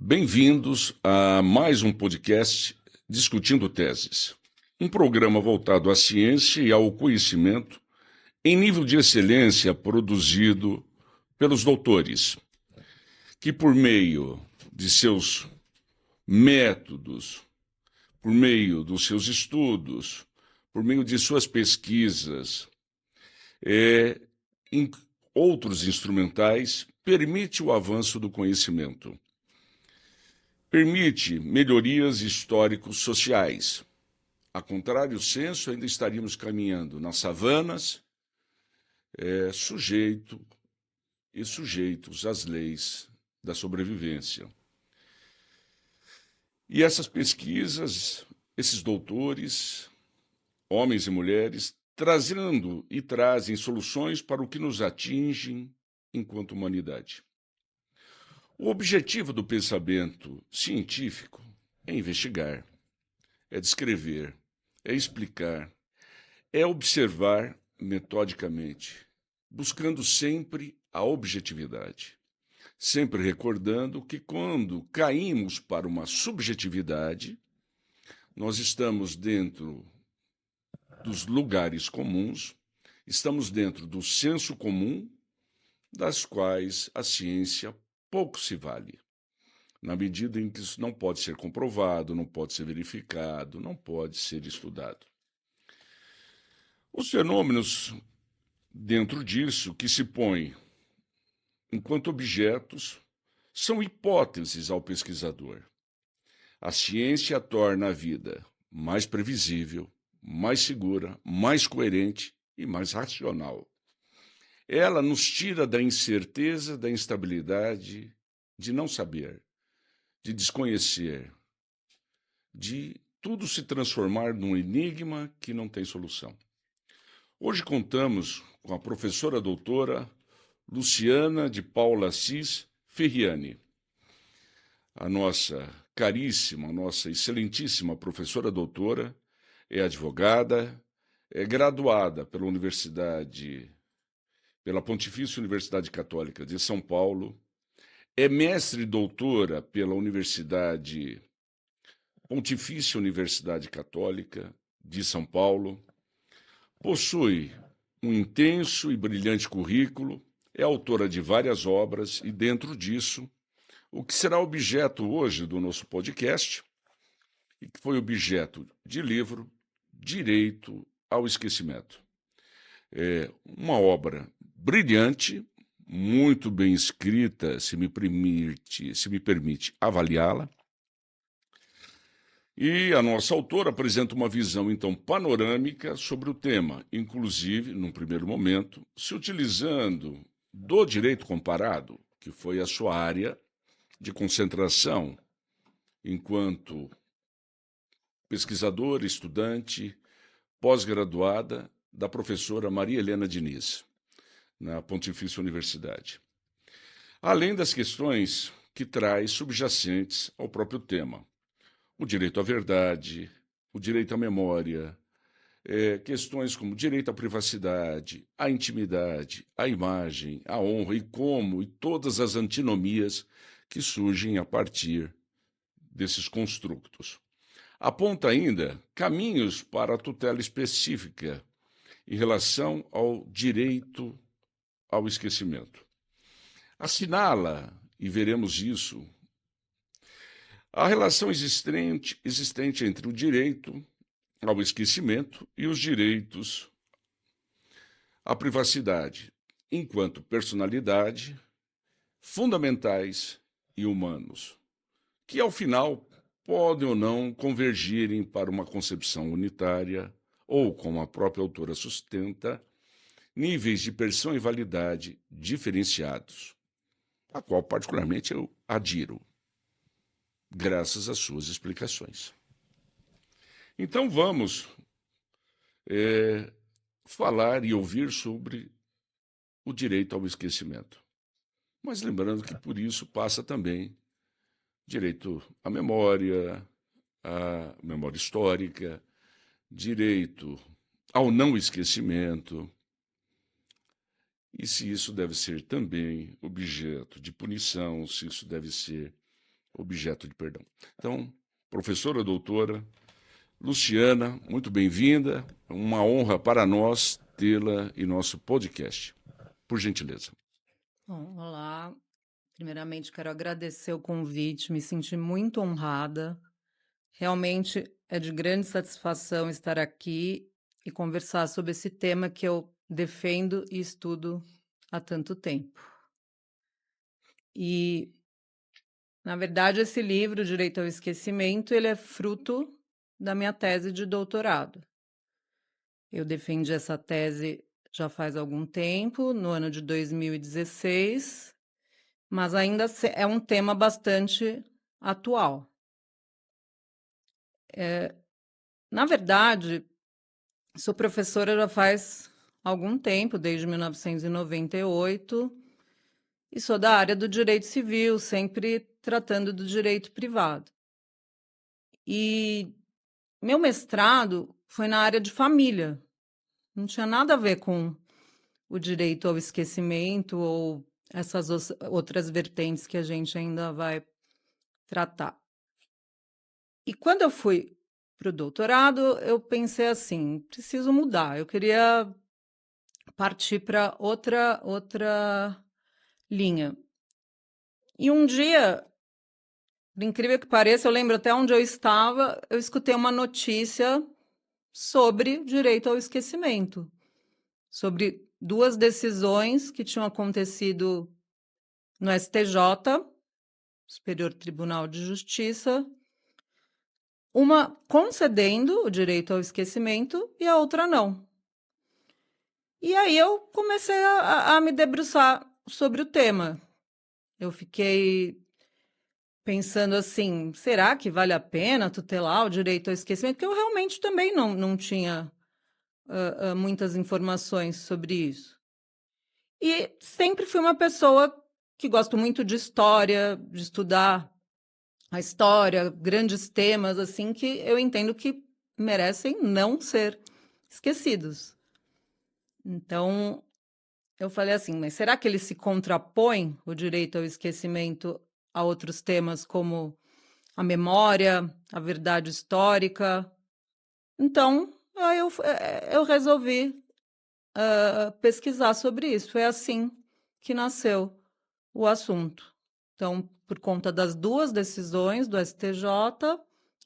Bem-vindos a mais um podcast Discutindo Teses, um programa voltado à ciência e ao conhecimento em nível de excelência produzido pelos doutores, que por meio de seus métodos, por meio dos seus estudos, por meio de suas pesquisas, em outros instrumentais, permite o avanço do conhecimento. Permite melhorias histórico-sociais. A contrário senso, ainda estaríamos caminhando nas savanas, sujeitos às leis da sobrevivência. E essas pesquisas, esses doutores, homens e mulheres, trazendo e trazem soluções para o que nos atinge enquanto humanidade. O objetivo do pensamento científico é investigar, é descrever, é explicar, é observar metodicamente, buscando sempre a objetividade. Sempre recordando que quando caímos para uma subjetividade, nós estamos dentro dos lugares comuns, estamos dentro do senso comum, das quais a ciência pouco se vale, na medida em que isso não pode ser comprovado, não pode ser verificado, não pode ser estudado. Os fenômenos dentro disso que se põem enquanto objetos são hipóteses ao pesquisador. A ciência torna a vida mais previsível, mais segura, mais coerente e mais racional. Ela nos tira da incerteza, da instabilidade, de não saber, de desconhecer, de tudo se transformar num enigma que não tem solução. Hoje contamos com a professora doutora Luciana de Paula Assis Ferriani. A nossa caríssima, a nossa excelentíssima professora doutora é advogada, é graduada pela Pontifícia Universidade Católica de São Paulo, é mestre e doutora pela Pontifícia Universidade Católica de São Paulo, possui um intenso e brilhante currículo, é autora de várias obras e, dentro disso, o que será objeto hoje do nosso podcast, e que foi objeto de livro Direito ao Esquecimento. É uma obra brilhante, muito bem escrita, se me permite avaliá-la. E a nossa autora apresenta uma visão, então, panorâmica sobre o tema, inclusive, num primeiro momento, se utilizando do direito comparado, que foi a sua área de concentração enquanto pesquisadora, estudante, pós-graduada da professora Maria Helena Diniz, na Pontifícia Universidade. Além das questões que traz subjacentes ao próprio tema. O direito à verdade, o direito à memória, questões como direito à privacidade, à intimidade, à imagem, à honra e todas as antinomias que surgem a partir desses construtos. Aponta ainda caminhos para a tutela específica em relação ao direito ao esquecimento. Assinala, e veremos isso, a relação existente entre o direito ao esquecimento e os direitos à privacidade, enquanto personalidade, fundamentais e humanos, que, ao final, podem ou não convergirem para uma concepção unitária ou, como a própria autora sustenta, níveis de percepção e validade diferenciados, a qual, particularmente, eu adiro, graças às suas explicações. Então, vamos falar e ouvir sobre o direito ao esquecimento. Mas lembrando que por isso passa também direito à memória histórica, direito ao não esquecimento, e se isso deve ser também objeto de punição, se isso deve ser objeto de perdão. Então, professora doutora Luciana, muito bem-vinda. Uma honra para nós tê-la em nosso podcast. Por gentileza. Bom, olá. Primeiramente, quero agradecer o convite, me senti muito honrada. Realmente é de grande satisfação estar aqui e conversar sobre esse tema que eu defendo e estudo há tanto tempo. E, na verdade, esse livro, Direito ao Esquecimento, ele é fruto da minha tese de doutorado. Eu defendi essa tese já faz algum tempo, no ano de 2016, mas ainda é um tema bastante atual. Na verdade, sou professora já faz algum tempo, desde 1998, e sou da área do direito civil, sempre tratando do direito privado. E meu mestrado foi na área de família, não tinha nada a ver com o direito ao esquecimento ou essas outras vertentes que a gente ainda vai tratar. E quando eu fui para o doutorado, eu pensei assim, preciso mudar, eu queria partir para outra linha. E um dia, por incrível que pareça, eu lembro até onde eu estava, eu escutei uma notícia sobre direito ao esquecimento, sobre duas decisões que tinham acontecido no STJ, Superior Tribunal de Justiça, uma concedendo o direito ao esquecimento e a outra não. E aí eu comecei a me debruçar sobre o tema. Eu fiquei pensando assim, será que vale a pena tutelar o direito ao esquecimento? Porque eu realmente também não tinha muitas informações sobre isso. E sempre fui uma pessoa que gosto muito de história, de estudar a história, grandes temas assim que eu entendo que merecem não ser esquecidos. Então, eu falei assim, mas será que ele se contrapõe, o direito ao esquecimento, a outros temas como a memória, a verdade histórica? Então, aí eu resolvi pesquisar sobre isso. Foi assim que nasceu o assunto. Então, por conta das duas decisões do STJ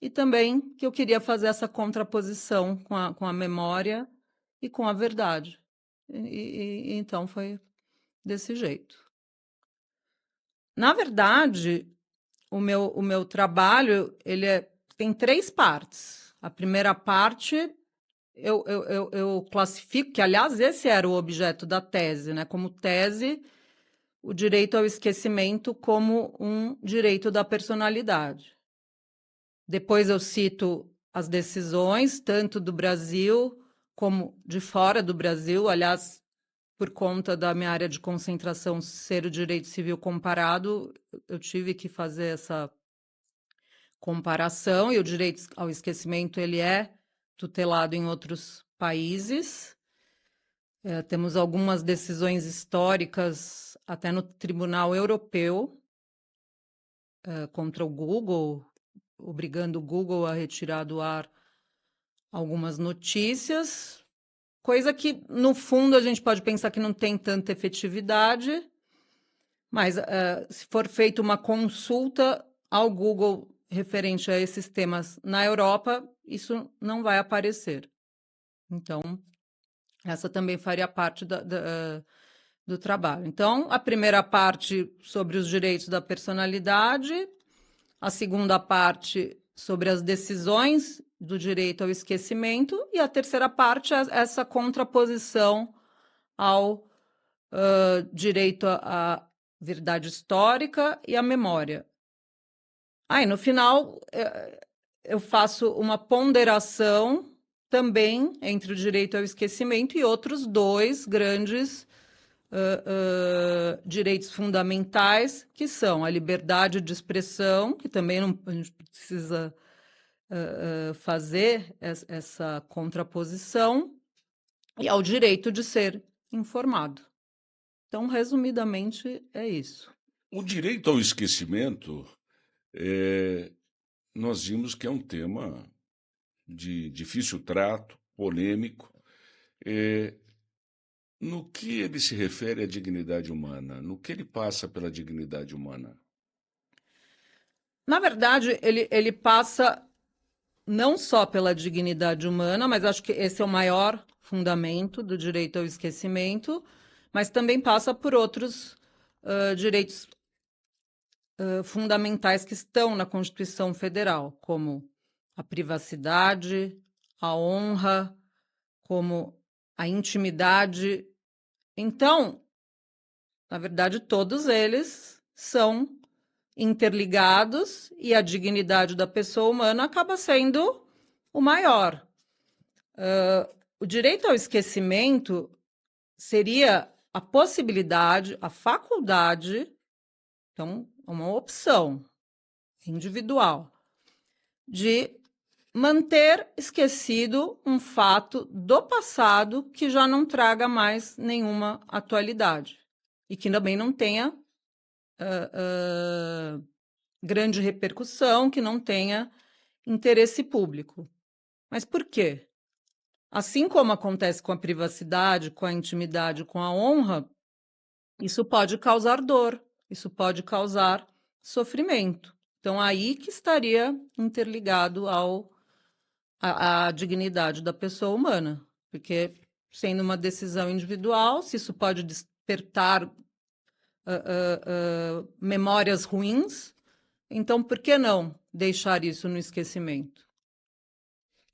e também que eu queria fazer essa contraposição com a memória e com a verdade. Então, foi desse jeito. Na verdade, o meu trabalho tem três partes. A primeira parte eu classifico, que aliás esse era o objeto da tese, né? Como tese, o direito ao esquecimento como um direito da personalidade. Depois eu cito as decisões, tanto do Brasil como de fora do Brasil, aliás, por conta da minha área de concentração ser o direito civil comparado, eu tive que fazer essa comparação, e o direito ao esquecimento ele é tutelado em outros países. Temos algumas decisões históricas até no Tribunal Europeu contra o Google, obrigando o Google a retirar do ar algumas notícias, coisa que, no fundo, a gente pode pensar que não tem tanta efetividade, mas se for feita uma consulta ao Google referente a esses temas na Europa, isso não vai aparecer. Então, essa também faria parte do trabalho. Então, a primeira parte sobre os direitos da personalidade, a segunda parte sobre as decisões do direito ao esquecimento e a terceira parte é essa contraposição ao direito à verdade histórica e à memória. Aí, no final, eu faço uma ponderação também entre o direito ao esquecimento e outros dois grandes direitos fundamentais, que são a liberdade de expressão, que também a gente precisa fazer essa contraposição, e ao direito de ser informado. Então, resumidamente, é isso. O direito ao esquecimento nós vimos que é um tema de difícil trato, polêmico. No que ele se refere à dignidade humana? No que ele passa pela dignidade humana? Na verdade, ele passa não só pela dignidade humana, mas acho que esse é o maior fundamento do direito ao esquecimento, mas também passa por outros direitos fundamentais que estão na Constituição Federal, como a privacidade, a honra, como a intimidade. Então, na verdade, todos eles são interligados e a dignidade da pessoa humana acaba sendo o maior. O direito ao esquecimento seria a possibilidade, a faculdade, então, uma opção individual, de manter esquecido um fato do passado que já não traga mais nenhuma atualidade e que também não tenha grande repercussão, que não tenha interesse público. Mas por quê? Assim como acontece com a privacidade, com a intimidade, com a honra, isso pode causar dor, isso pode causar sofrimento. Então, aí que estaria interligado à dignidade da pessoa humana, porque sendo uma decisão individual, se isso pode despertar memórias ruins, então por que não deixar isso no esquecimento?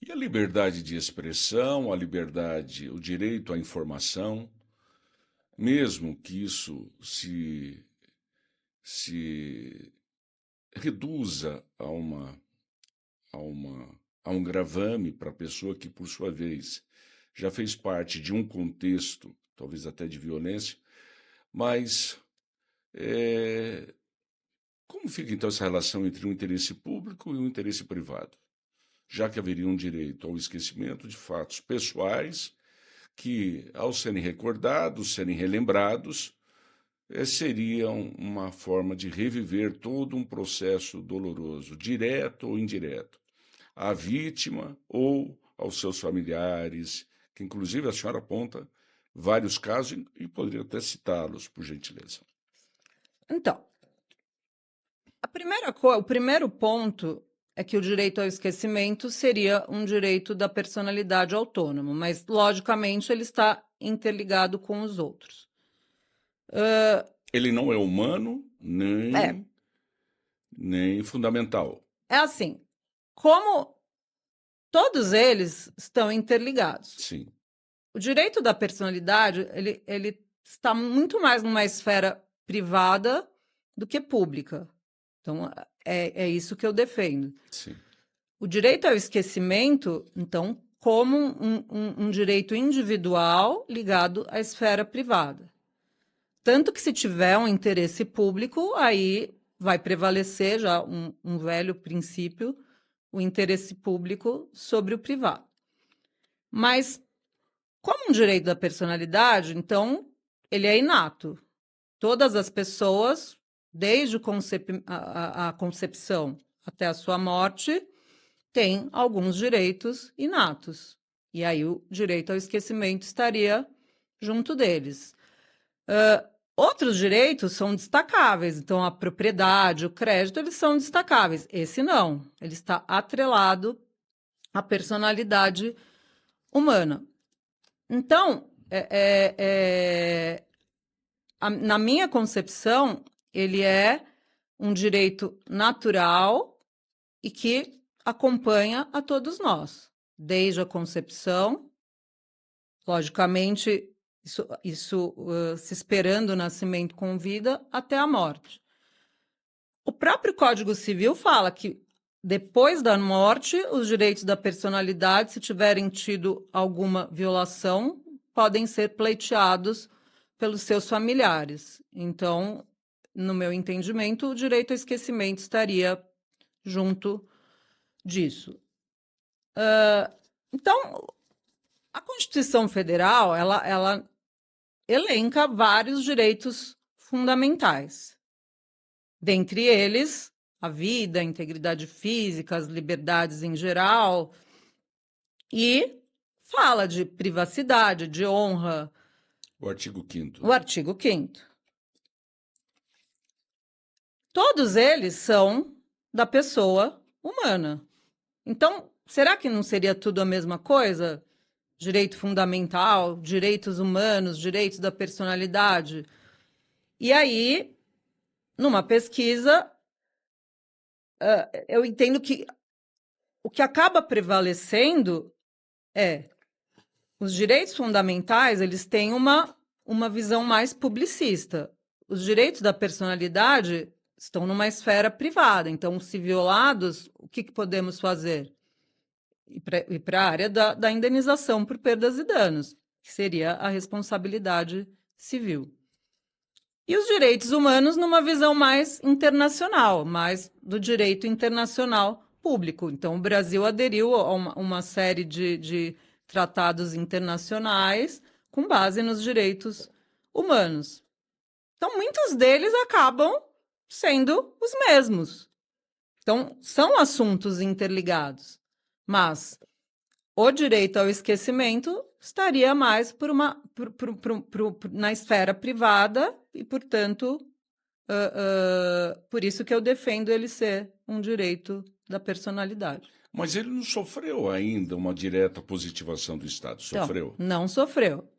E a liberdade de expressão, a liberdade, o direito à informação, mesmo que isso se reduza a um gravame para a pessoa que, por sua vez, já fez parte de um contexto, talvez até de violência, mas como fica então essa relação entre o interesse público e o interesse privado? Já que haveria um direito ao esquecimento de fatos pessoais que, ao serem recordados, serem relembrados, seriam uma forma de reviver todo um processo doloroso, direto ou indireto, à vítima ou aos seus familiares, que inclusive a senhora aponta vários casos e poderia até citá-los, por gentileza. Então, o primeiro ponto é que o direito ao esquecimento seria um direito da personalidade autônoma, mas, logicamente, ele está interligado com os outros. Ele não é humano É, nem fundamental. é assim, como todos eles estão interligados. Sim, O direito da personalidade, ele está muito mais numa esfera privada do que pública. Então, é isso que eu defendo. sim. O direito ao esquecimento, então, como um direito individual ligado à esfera privada. Tanto que, se tiver um interesse público, aí vai prevalecer já um velho princípio, o interesse público sobre o privado. Mas, como um direito da personalidade, então, ele é inato. Todas as pessoas, desde a concepção até a sua morte, têm alguns direitos inatos. E aí o direito ao esquecimento estaria junto deles. Outros direitos são destacáveis, então a propriedade, o crédito, eles são destacáveis. Esse não, ele está atrelado à personalidade humana. Então, na minha concepção, ele é um direito natural e que acompanha a todos nós, desde a concepção, logicamente, isso se esperando o nascimento com vida, até a morte. O próprio Código Civil fala que, depois da morte, os direitos da personalidade, se tiverem tido alguma violação, podem ser pleiteados pelos seus familiares. Então, no meu entendimento, o direito ao esquecimento estaria junto disso. Então, a Constituição Federal, ela elenca vários direitos fundamentais. Dentre eles, a vida, a integridade física, as liberdades em geral, e fala de privacidade, de honra. O artigo 5º. O artigo 5º. Todos eles são da pessoa humana. Então, será que não seria tudo a mesma coisa? Direito fundamental, direitos humanos, direitos da personalidade. E aí, numa pesquisa, eu entendo que o que acaba prevalecendo é os direitos fundamentais, eles têm uma visão mais publicista. Os direitos da personalidade estão numa esfera privada. Então, se violados, o que podemos fazer? Ir para a área da indenização por perdas e danos, que seria a responsabilidade civil. E os direitos humanos numa visão mais internacional, mais do direito internacional público. Então, o Brasil aderiu a uma série de tratados internacionais com base nos direitos humanos. Então, muitos deles acabam sendo os mesmos. Então, são assuntos interligados. Mas o direito ao esquecimento estaria mais na esfera privada e, portanto, por isso que eu defendo ele ser um direito da personalidade. Mas ele não sofreu ainda uma direta positivação do Estado, sofreu? Então, não sofreu.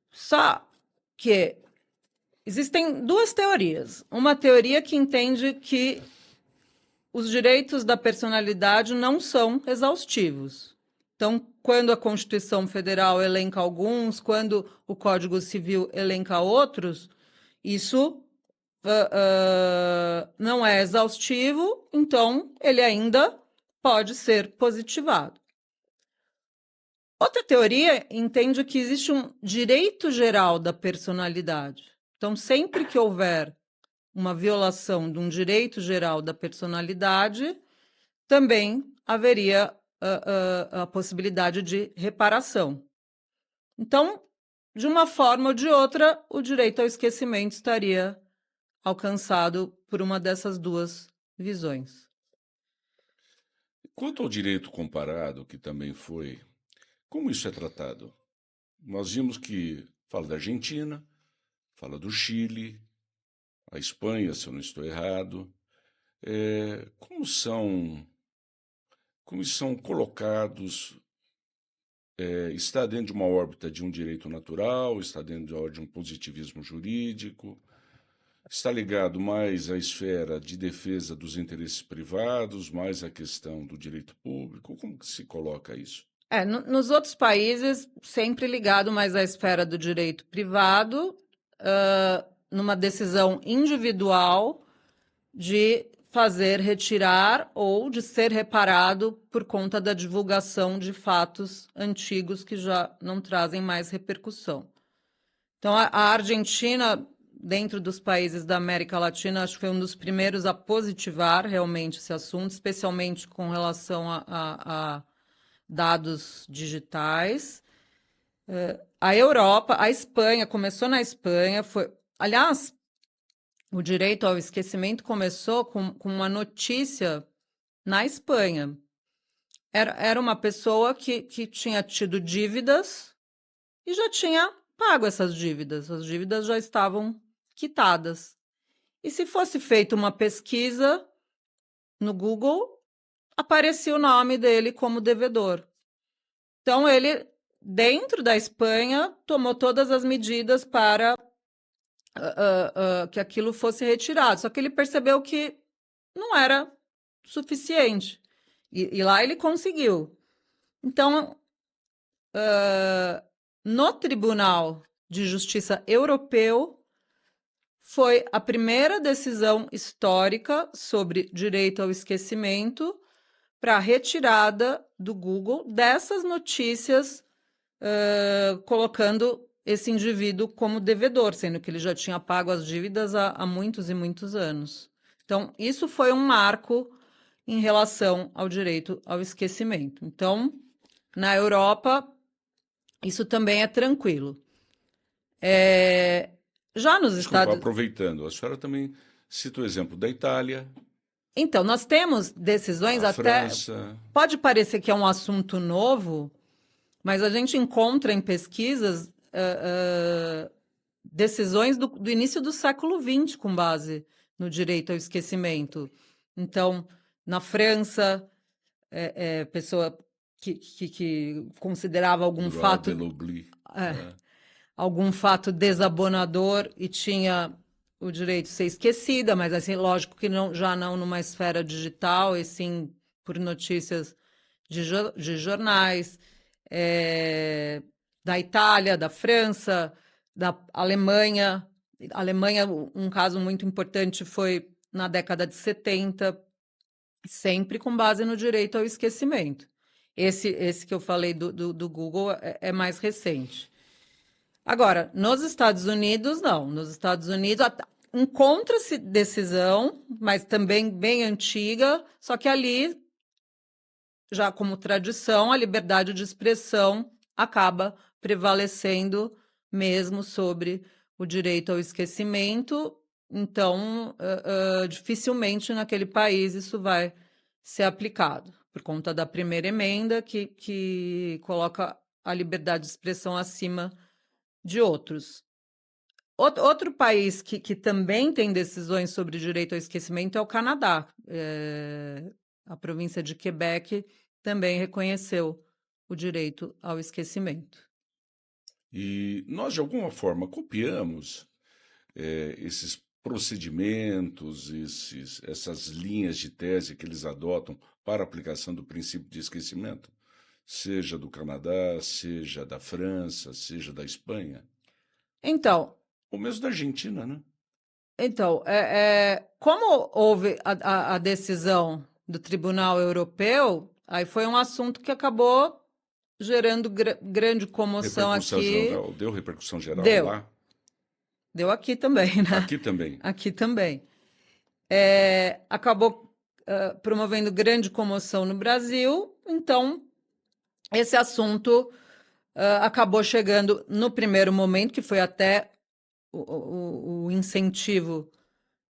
Só que existem duas teorias. Uma teoria que entende que os direitos da personalidade não são exaustivos. Então, quando a Constituição Federal elenca alguns, quando o Código Civil elenca outros, isso não é exaustivo, então ele ainda pode ser positivado. Outra teoria entende que existe um direito geral da personalidade. Então, sempre que houver uma violação de um direito geral da personalidade, também haveria a possibilidade de reparação. Então, de uma forma ou de outra, o direito ao esquecimento estaria alcançado por uma dessas duas visões. Quanto ao direito comparado, que também foi, como isso é tratado? Nós vimos que fala da Argentina, fala do Chile, a Espanha, se eu não estou errado. Como são colocados? Está dentro de uma órbita de um direito natural? Está dentro de um positivismo jurídico? Está ligado mais à esfera de defesa dos interesses privados, mais à questão do direito público? Como que se coloca isso? Nos outros países, sempre ligado mais à esfera do direito privado, numa decisão individual de fazer retirar ou de ser reparado por conta da divulgação de fatos antigos que já não trazem mais repercussão. Então, a Argentina, dentro dos países da América Latina, acho que foi um dos primeiros a positivar realmente esse assunto, especialmente com relação a dados digitais. A Europa, a Espanha, começou na Espanha, aliás, o direito ao esquecimento começou com uma notícia na Espanha. Era uma pessoa que tinha tido dívidas e já tinha pago essas dívidas. As dívidas já estavam quitadas. E se fosse feita uma pesquisa no Google, aparecia o nome dele como devedor. Então, ele, dentro da Espanha, tomou todas as medidas para que aquilo fosse retirado. Só que ele percebeu que não era suficiente. E lá ele conseguiu. Então, no Tribunal de Justiça Europeu, foi a primeira decisão histórica sobre direito ao esquecimento para a retirada do Google dessas notícias, colocando esse indivíduo como devedor, sendo que ele já tinha pago as dívidas há muitos e muitos anos. Então, isso foi um marco em relação ao direito ao esquecimento. Então, na Europa, isso também é tranquilo. Já nos Desculpa, Estados... aproveitando, a senhora também cita o exemplo da Itália, Então, nós temos decisões A até. França, Pode parecer que é um assunto novo, mas a gente encontra em pesquisas decisões do início do século XX com base no direito ao esquecimento. Então, na França, pessoa que considerava Droit de l'oubli. algum fato desabonador e tinha o direito de ser esquecida, mas assim, lógico que não, já não numa esfera digital, e sim por notícias de jornais, da Itália, da França, da Alemanha. Alemanha, um caso muito importante foi na década de 70, sempre com base no direito ao esquecimento. Esse que eu falei do Google é mais recente. Agora, nos Estados Unidos, não. Nos Estados Unidos, encontra-se decisão, mas também bem antiga, só que ali, já como tradição, a liberdade de expressão acaba prevalecendo mesmo sobre o direito ao esquecimento. Então, dificilmente naquele país isso vai ser aplicado, por conta da primeira emenda, que coloca a liberdade de expressão acima de outros. Outro país que também tem decisões sobre direito ao esquecimento é o Canadá. A província de Quebec também reconheceu o direito ao esquecimento. E nós, de alguma forma, copiamos esses procedimentos, essas linhas de tese que eles adotam para a aplicação do princípio de esquecimento, seja do Canadá, seja da França, seja da Espanha, Então, ou mesmo da Argentina, né? Como houve a decisão do Tribunal Europeu, aí foi um assunto que acabou gerando grande comoção Repercussão aqui. geral, deu repercussão geral Deu. lá? Deu aqui também, né? Aqui também. Aqui também. Acabou promovendo grande comoção no Brasil, então esse assunto acabou chegando no primeiro momento, que foi até o incentivo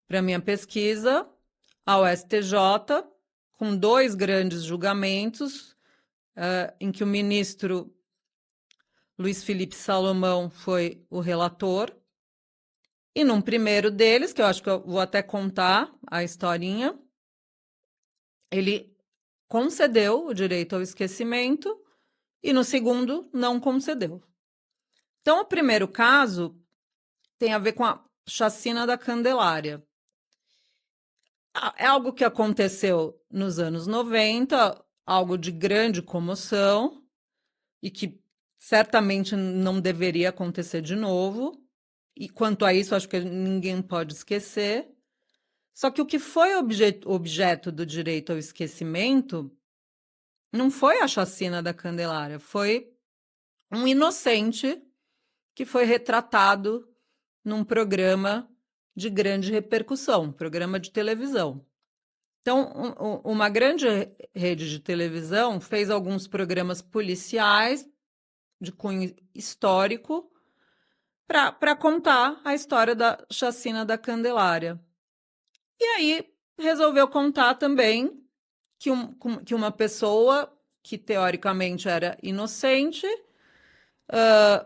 para minha pesquisa, ao STJ, com 2 grandes julgamentos, em que o ministro Luiz Felipe Salomão foi o relator. E num primeiro deles, que eu acho que eu vou até contar a historinha, ele concedeu o direito ao esquecimento e no segundo não concedeu. Então, o primeiro caso tem a ver com a chacina da Candelária. É algo que aconteceu nos anos 90, algo de grande comoção e que certamente não deveria acontecer de novo. E quanto a isso, acho que ninguém pode esquecer. Só que o que foi objeto do direito ao esquecimento não foi a chacina da Candelária, foi um inocente que foi retratado num programa de grande repercussão, um programa de televisão. Então, uma grande rede de televisão fez alguns programas policiais de cunho histórico para contar a história da chacina da Candelária. E aí resolveu contar também que uma pessoa que teoricamente era inocente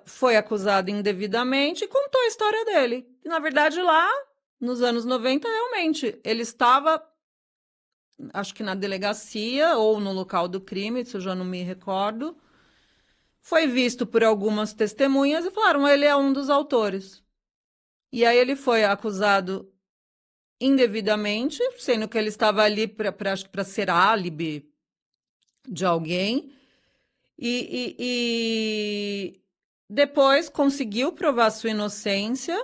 foi acusada indevidamente e contou a história dele. E, na verdade, lá nos anos 90, realmente, ele estava, acho que na delegacia ou no local do crime, isso eu já não me recordo. Foi visto por algumas testemunhas e falaram: ele é um dos autores. E aí ele foi acusado indevidamente, sendo que ele estava ali para ser álibi de alguém. E depois conseguiu provar sua inocência,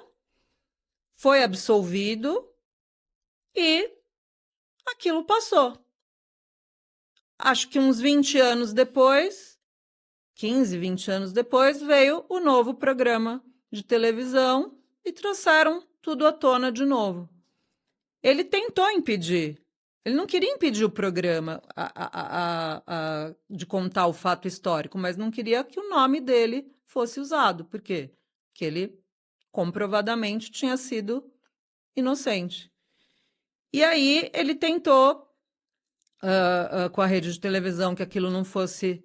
foi absolvido e aquilo passou. Acho que uns 20 anos depois, 15, 20 anos depois, veio o novo programa de televisão e trouxeram tudo à tona de novo. Ele tentou impedir, ele não queria impedir o programa de contar o fato histórico, mas não queria que o nome dele fosse usado. Por quê? Porque ele comprovadamente tinha sido inocente. E aí ele tentou, com a rede de televisão, que aquilo não fosse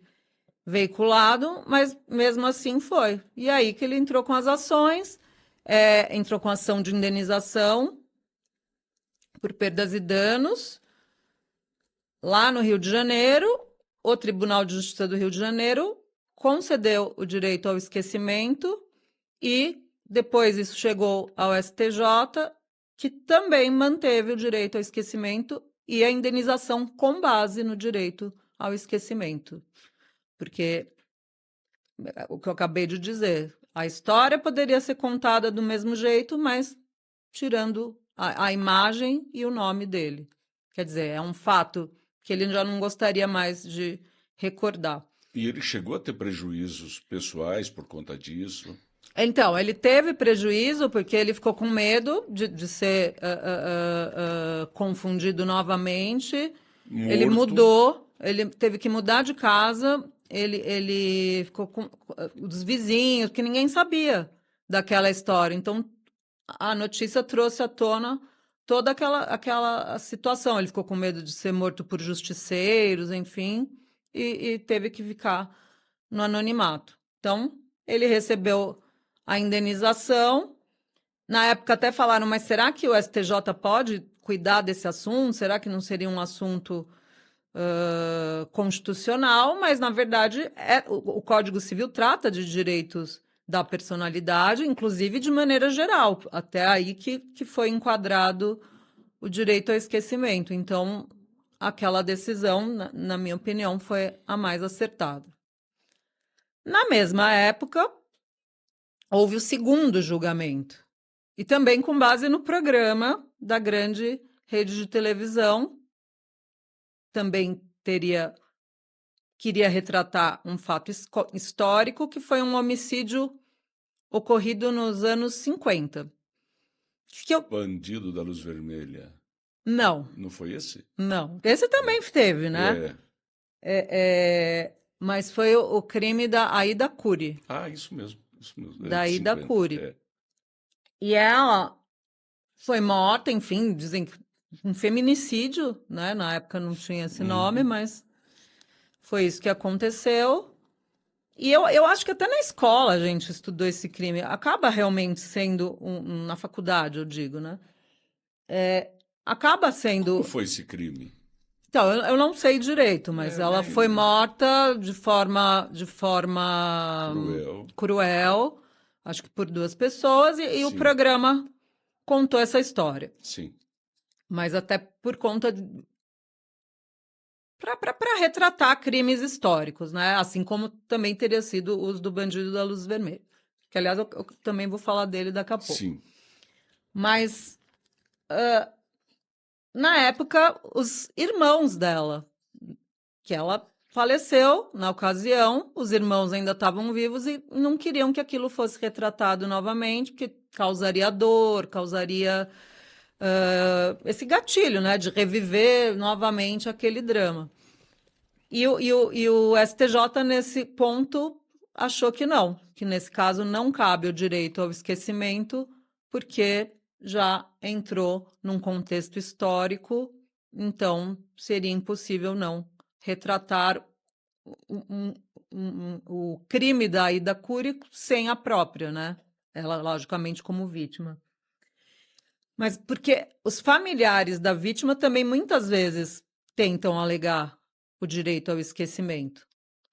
veiculado, mas mesmo assim foi. E aí que ele entrou com as ações, entrou com ação de indenização por perdas e danos lá no Rio de Janeiro. O Tribunal de Justiça do Rio de Janeiro concedeu o direito ao esquecimento e depois isso chegou ao STJ, que também manteve o direito ao esquecimento e a indenização com base no direito ao esquecimento. Porque o que eu acabei de dizer, a história poderia ser contada do mesmo jeito, mas tirando a imagem e o nome dele. Quer dizer, é um fato que ele já não gostaria mais de recordar. E ele chegou a ter prejuízos pessoais por conta disso? Então, ele teve prejuízo porque ele ficou com medo de ser confundido novamente. Ele Morto? mudou, ele teve que mudar de casa. Ele ficou com os vizinhos, que ninguém sabia daquela história. Então, a notícia trouxe à tona toda aquela situação. Ele ficou com medo de ser morto por justiceiros, enfim, e teve que ficar no anonimato. Então, ele recebeu a indenização. Na época até falaram, mas será que o STJ pode cuidar desse assunto? Será que não seria um assunto constitucional? Mas, na verdade, o Código Civil trata de direitos da personalidade, inclusive de maneira geral, até aí que foi enquadrado o direito ao esquecimento. Então, aquela decisão, na minha opinião, foi a mais acertada. Na mesma época, houve o segundo julgamento, e também com base no programa da grande rede de televisão, também queria retratar um fato histórico, que foi um homicídio ocorrido nos anos 50. Que eu... Bandido da Luz Vermelha. Não, Não foi esse? não. Esse também teve, né? Mas foi o crime da Aida Cury. Ah, isso mesmo. Isso mesmo. Da De Aida 50. Cury. E ela foi morta, enfim, dizem que um feminicídio, né? Na época não tinha esse nome, mas foi isso que aconteceu. E eu acho que até na escola a gente estudou esse crime. Acaba realmente sendo, na faculdade, eu digo, né? Acaba Como sendo. foi esse crime? Então, eu não sei direito, mas ela foi Nem morta de forma cruel. cruel, acho que por duas pessoas, e o Sim, programa contou essa história. sim. Mas até por conta para retratar crimes históricos, né? Assim como também teria sido os do Bandido da Luz Vermelha. Que, aliás, eu também vou falar dele daqui a pouco. Sim. Mas, na época, os irmãos dela, que ela faleceu na ocasião, os irmãos ainda estavam vivos e não queriam que aquilo fosse retratado novamente, porque causaria dor, causaria esse gatilho, né? De reviver novamente aquele drama. E o STJ, nesse ponto, achou que não, que nesse caso não cabe o direito ao esquecimento, porque já entrou num contexto histórico, então seria impossível não retratar o crime da Aida Cury sem a própria, né? Ela, logicamente, como vítima. Mas porque os familiares da vítima também muitas vezes tentam alegar o direito ao esquecimento,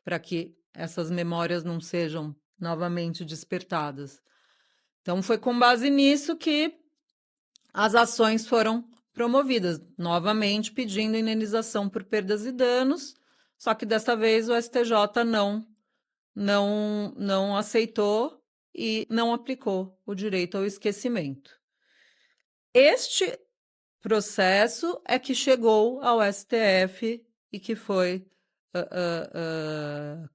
para que essas memórias não sejam novamente despertadas. Então, foi com base nisso que as ações foram promovidas, novamente pedindo indenização por perdas e danos, só que dessa vez o STJ não aceitou e não aplicou o direito ao esquecimento. Este processo é que chegou ao STF e que foi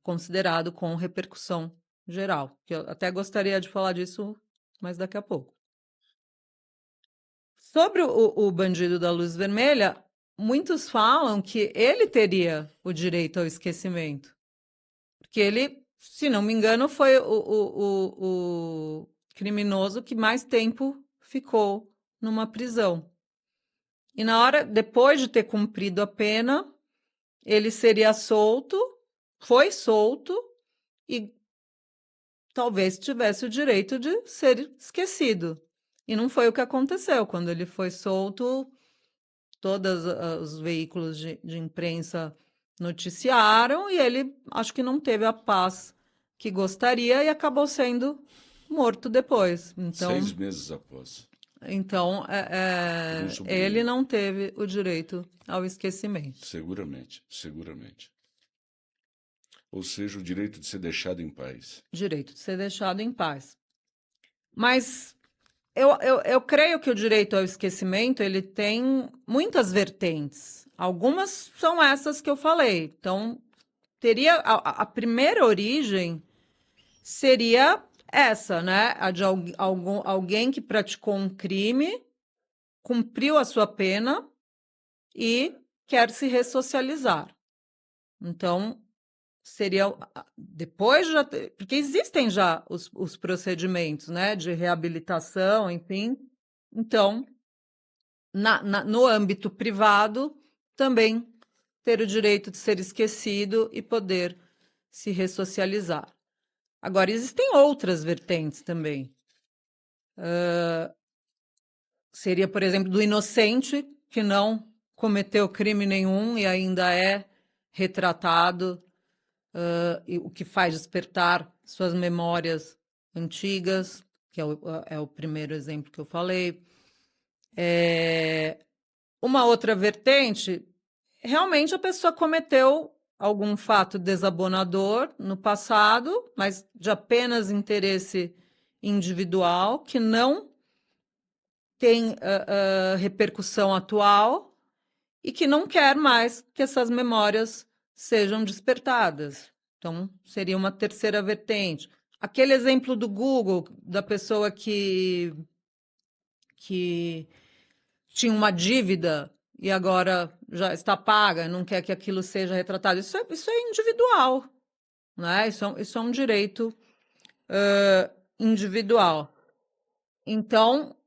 considerado com repercussão geral. Que eu até gostaria de falar disso, mas daqui a pouco. Sobre o Bandido da Luz Vermelha, muitos falam que ele teria o direito ao esquecimento, porque ele, se não me engano, foi o criminoso que mais tempo ficou numa prisão. e depois de ter cumprido a pena, ele seria solto, foi solto e talvez tivesse o direito de ser esquecido. E não foi o que aconteceu. Quando ele foi solto, todos os veículos de imprensa noticiaram e ele acho que não teve a paz que gostaria e acabou sendo morto depois. 6 meses após, Então por um ele sobrinho. não teve o direito ao esquecimento. Seguramente, seguramente. Ou seja, o direito de ser deixado em paz. Direito de ser deixado em paz. Mas eu creio que o direito ao esquecimento ele tem muitas vertentes. Algumas são essas que eu falei. Então, teria a primeira origem seria essa, né? A de alguém que praticou um crime, cumpriu a sua pena e quer se ressocializar. Então, seria depois já porque existem já os procedimentos, né, de reabilitação, enfim. Então, no âmbito privado, também ter o direito de ser esquecido e poder se ressocializar. Agora, existem outras vertentes também. Seria, por exemplo, do inocente que não cometeu crime nenhum e ainda é retratado, e o que faz despertar suas memórias antigas, que é o primeiro exemplo que eu falei. Uma outra vertente, realmente a pessoa cometeu algum fato desabonador no passado, mas de apenas interesse individual, que não tem repercussão atual e que não quer mais que essas memórias sejam despertadas. Então, seria uma terceira vertente. Aquele exemplo do Google, da pessoa que tinha uma dívida e agora já está paga, não quer que aquilo seja retratado. Isso é individual, né? Isso é um direito individual. Então,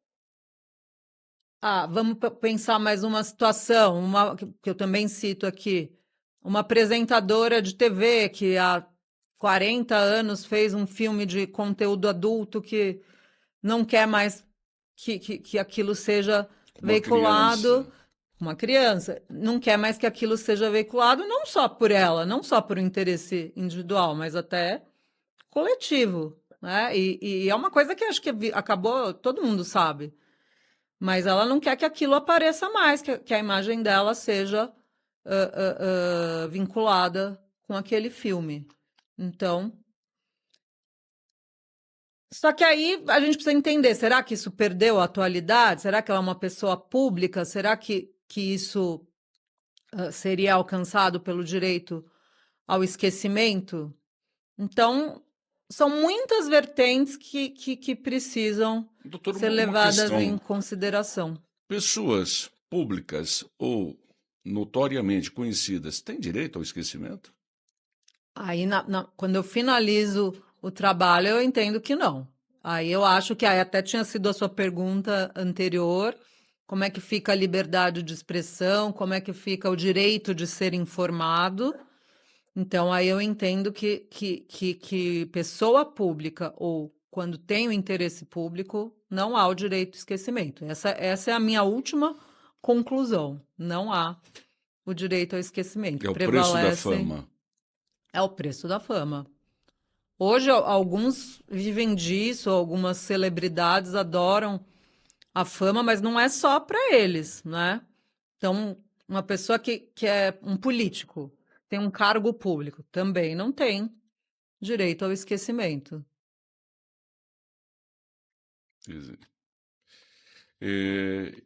vamos pensar mais uma situação, que eu também cito aqui. Uma apresentadora de TV que há 40 anos fez um filme de conteúdo adulto que não quer mais que aquilo seja Uma criança. veiculado. Uma criança não quer mais que aquilo seja veiculado, não só por ela, não só por um interesse individual, mas até coletivo, né? E é uma coisa que acho que acabou, todo mundo sabe, mas ela não quer que aquilo apareça mais, que a imagem dela seja vinculada com aquele filme. Então, só que aí a gente precisa entender, será que isso perdeu a atualidade? Será que ela é uma pessoa pública? Será que isso seria alcançado pelo direito ao esquecimento? Então, são muitas vertentes que precisam Doutor, ser uma levadas em questão. consideração. Pessoas públicas ou notoriamente conhecidas têm direito ao esquecimento? Aí, quando eu finalizo o trabalho, eu entendo que não. Aí eu acho que aí até tinha sido a sua pergunta anterior, como é que fica a liberdade de expressão, como é que fica o direito de ser informado. Então, aí eu entendo que pessoa pública ou quando tem o interesse público, não há o direito de esquecimento. Essa é a minha última conclusão. Não há o direito ao esquecimento. É o preço da Prevalece fama. é o preço da fama. Hoje, alguns vivem disso, algumas celebridades adoram a fama, mas não é só para eles, né? Então, uma pessoa que é um político, tem um cargo público, também não tem direito ao esquecimento. Quer dizer,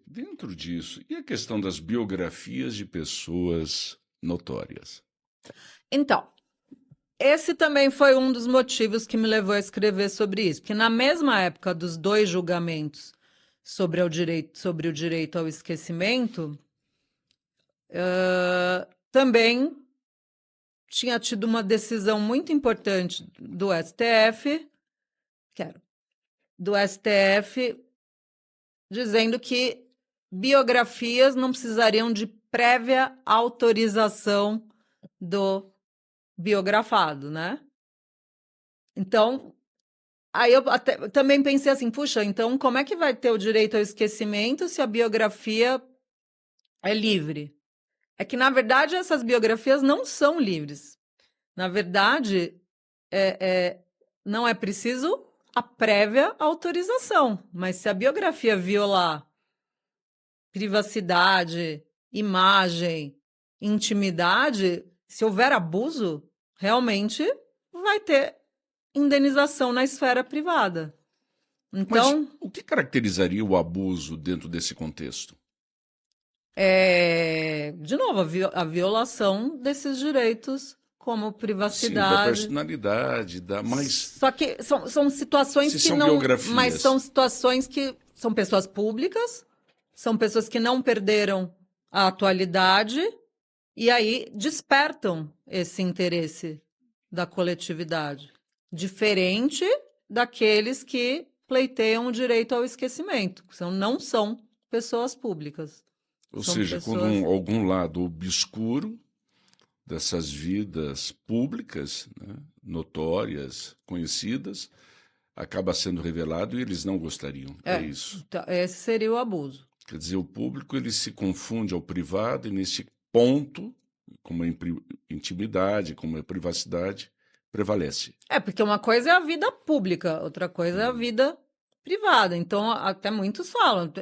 dentro disso, e a questão das biografias de pessoas notórias? Então, esse também foi um dos motivos que me levou a escrever sobre isso, porque na mesma época dos dois julgamentos sobre o direito ao esquecimento, também tinha tido uma decisão muito importante do STF, que era do STF, dizendo que biografias não precisariam de prévia autorização do biografado, né? Então, aí eu também pensei assim, puxa, então como é que vai ter o direito ao esquecimento se a biografia é livre? É que, na verdade, essas biografias não são livres. Na verdade, não é preciso a prévia autorização, mas se a biografia violar privacidade, imagem, intimidade, se houver abuso, realmente vai ter indenização na esfera privada. Mas Então, o que caracterizaria o abuso dentro desse contexto? de novo, a violação desses direitos, como Sim, da privacidade. personalidade, mas Só que são situações se que são não. Mas são biografias. situações que são pessoas públicas, são pessoas que não perderam a atualidade e aí despertam esse interesse da coletividade. Diferente daqueles que pleiteiam o direito ao esquecimento, que não são pessoas públicas. Ou São seja, quando pessoas. algum lado obscuro dessas vidas públicas, né, notórias, conhecidas, acaba sendo revelado e eles não gostariam. É isso. Esse seria o abuso. Quer dizer, o público ele se confunde ao privado e nesse ponto, como a intimidade, como a privacidade, prevalece. Porque uma coisa é a vida pública, outra coisa é a vida privada. Então, até muitos falam,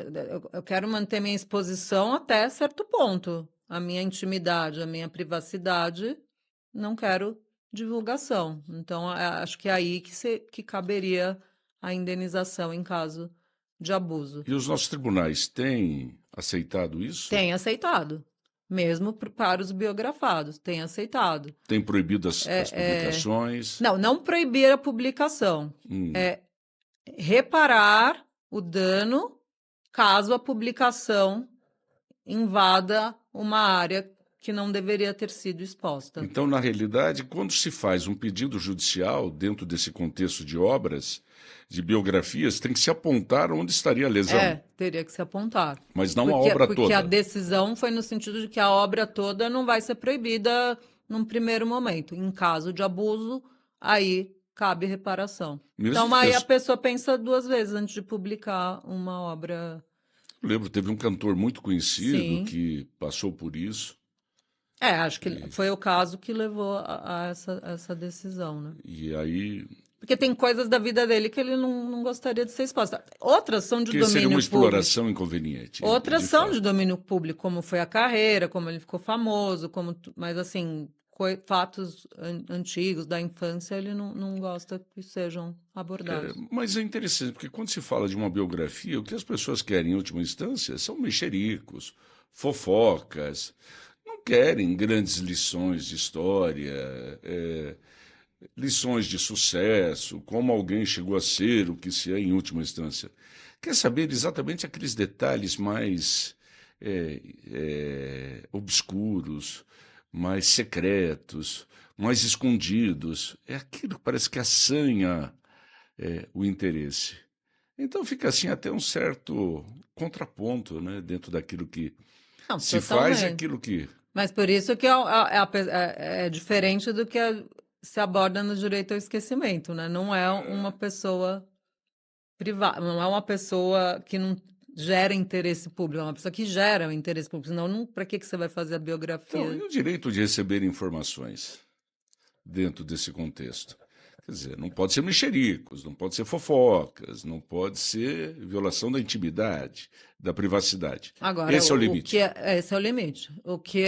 eu quero manter minha exposição até certo ponto. A minha intimidade, a minha privacidade, não quero divulgação. Então, acho que é aí que caberia a indenização em caso de abuso. E os nossos tribunais têm aceitado isso? Tem aceitado, mesmo para os biografados, tem aceitado. Têm proibido as publicações? Não proibir a publicação. É reparar o dano caso a publicação invada uma área que não deveria ter sido exposta. Então, na realidade, quando se faz um pedido judicial dentro desse contexto de obras, de biografias, tem que se apontar onde estaria a lesão. Teria que se apontar. Mas não a obra porque a toda. decisão foi no sentido de que a obra toda não vai ser proibida num primeiro momento. Em caso de abuso, aí cabe reparação. Mesmo Então, que aí a pessoa pensa duas vezes antes de publicar uma obra. eu lembro, teve um cantor muito conhecido Sim. que passou por isso. Acho que foi o caso que levou a essa decisão, né? E aí. Porque tem coisas da vida dele que ele não gostaria de ser exposta. Outras são de Que seria uma domínio público. exploração inconveniente. Outras são fato. de domínio público, como foi a carreira, como ele ficou famoso, mas assim, fatos antigos da infância ele não gosta que sejam abordados. Mas é interessante, porque quando se fala de uma biografia, o que as pessoas querem, em última instância, são mexericos, fofocas. Não querem grandes lições de história, lições de sucesso, como alguém chegou a ser o que se é em última instância. Quer saber exatamente aqueles detalhes mais obscuros, mais secretos, mais escondidos. É aquilo que parece que assanha o interesse. Então fica assim até um certo contraponto, né, dentro daquilo que Não, se faz e totalmente. aquilo que... Mas por isso que é diferente do que se aborda no direito ao esquecimento, né? Não é uma pessoa privada, não é uma pessoa que não gera interesse público, é uma pessoa que gera o interesse público. Senão, para que você vai fazer a Então, biografia? e o direito de receber informações dentro desse contexto? Quer dizer, não pode ser mexericos, não pode ser fofocas, não pode ser violação da intimidade, da privacidade. Agora, Esse é o limite. esse é o limite. O que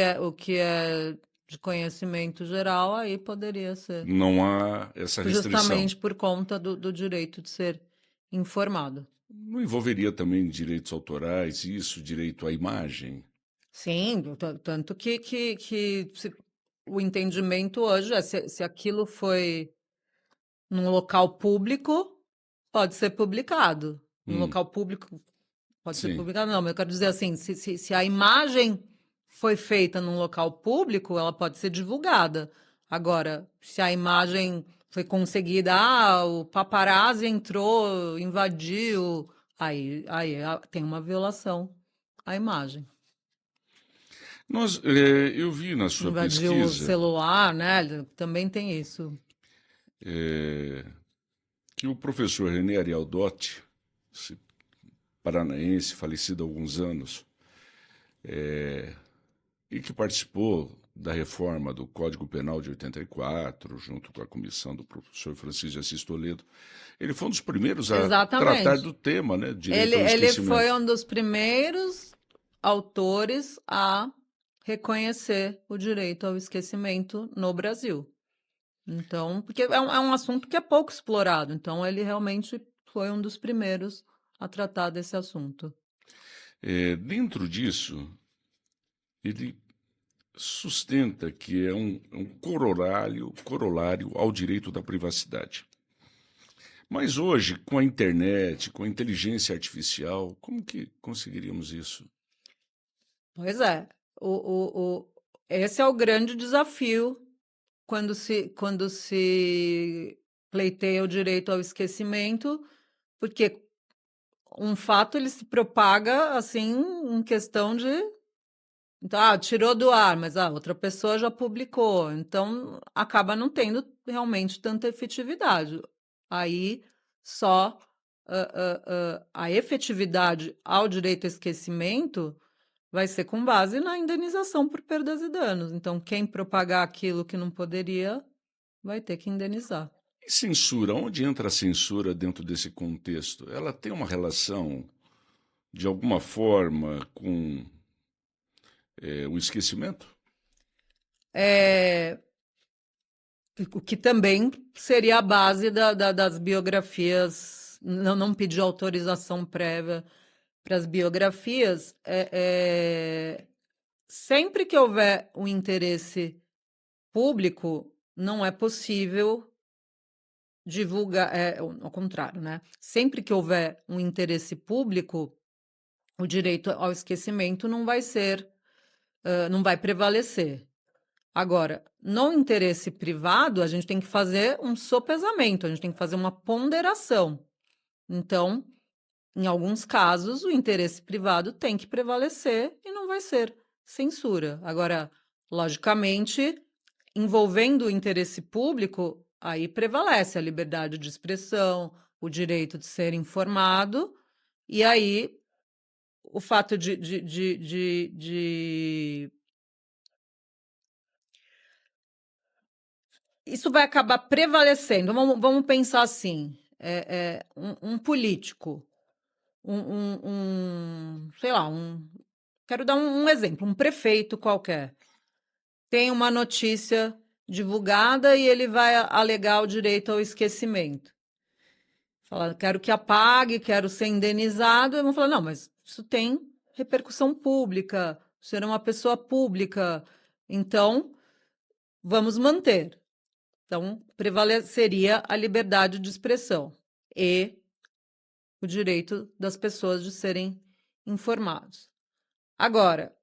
é de conhecimento geral, aí poderia ser. Não há essa restrição. Justamente por conta do direito de ser informado. Não envolveria também direitos autorais, isso, direito à imagem? Sim, tanto que o entendimento hoje é se aquilo foi num local público, pode ser publicado. Num local público, pode ser Sim. publicado, não, mas eu quero dizer assim, se a imagem foi feita num local público, ela pode ser divulgada. Agora, se a imagem foi conseguida, o paparazzi entrou, invadiu, aí tem uma violação a imagem. Eu vi na sua Invadir o pesquisa celular, né? Também tem isso. é, que o professor René Arialdotti, esse paranaense, falecido há alguns anos, e que participou da reforma do Código Penal de 84, junto com a comissão do professor Francisco de Assis Toledo, ele foi um dos primeiros a tratar Exatamente. do tema, né, direito Ele, ao ele foi esquecimento. um dos primeiros autores a reconhecer o direito ao esquecimento no Brasil. Então, porque é um assunto que é pouco explorado. Então, ele realmente foi um dos primeiros a tratar desse assunto. Dentro disso, ele sustenta que é um corolário ao direito da privacidade. Mas hoje, com a internet, com a inteligência artificial, como que conseguiríamos isso? Pois é, esse é o grande desafio quando se pleiteia o direito ao esquecimento, porque um fato ele se propaga assim em questão de. Então, tirou do ar, mas outra pessoa já publicou. Então, acaba não tendo realmente tanta efetividade. Aí, só a efetividade ao direito ao esquecimento vai ser com base na indenização por perdas e danos. Então, quem propagar aquilo que não poderia vai ter que indenizar. E censura? Onde entra a censura dentro desse contexto? Ela tem uma relação, de alguma forma, com o esquecimento? É, o que também seria a base das biografias, não pedir autorização prévia para as biografias. Sempre que houver um interesse público, não é possível divulgar, ao contrário, né? Sempre que houver um interesse público, o direito ao esquecimento não vai prevalecer. Agora, no interesse privado, a gente tem que fazer um sopesamento, a gente tem que fazer uma ponderação. Então, em alguns casos, o interesse privado tem que prevalecer e não vai ser censura. Agora, logicamente, envolvendo o interesse público, aí prevalece a liberdade de expressão, o direito de ser informado, e aí o fato de isso vai acabar prevalecendo. Vamos pensar assim: um político, sei lá, quero dar um exemplo, um prefeito qualquer, tem uma notícia divulgada e ele vai alegar o direito ao esquecimento. Fala, quero que apague, quero ser indenizado. E vão falar, não, mas isso tem repercussão pública, você é uma pessoa pública, então vamos manter. Então, prevaleceria a liberdade de expressão e o direito das pessoas de serem informados. Agora,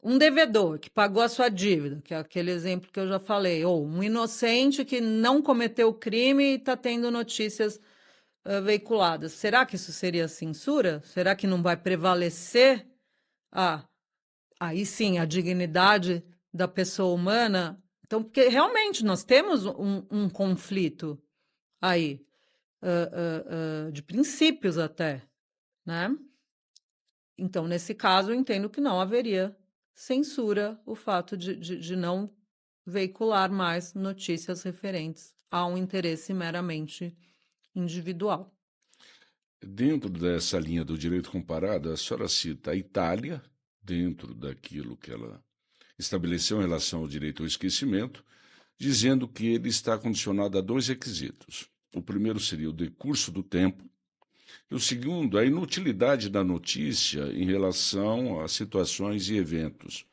um devedor que pagou a sua dívida, que é aquele exemplo que eu já falei, ou um inocente que não cometeu crime e está tendo notícias veiculadas. Será que isso seria censura? Será que não vai prevalecer aí sim a dignidade da pessoa humana? Então, porque realmente nós temos um conflito aí, de princípios até, né? Então, nesse caso, eu entendo que não haveria censura o fato de não veicular mais notícias referentes a um interesse meramente individual. Dentro dessa linha do direito comparado, a senhora cita a Itália, dentro daquilo que ela estabeleceu em relação ao direito ao esquecimento, dizendo que ele está condicionado a dois requisitos. O primeiro seria o decurso do tempo, e o segundo, a inutilidade da notícia em relação a situações e eventos.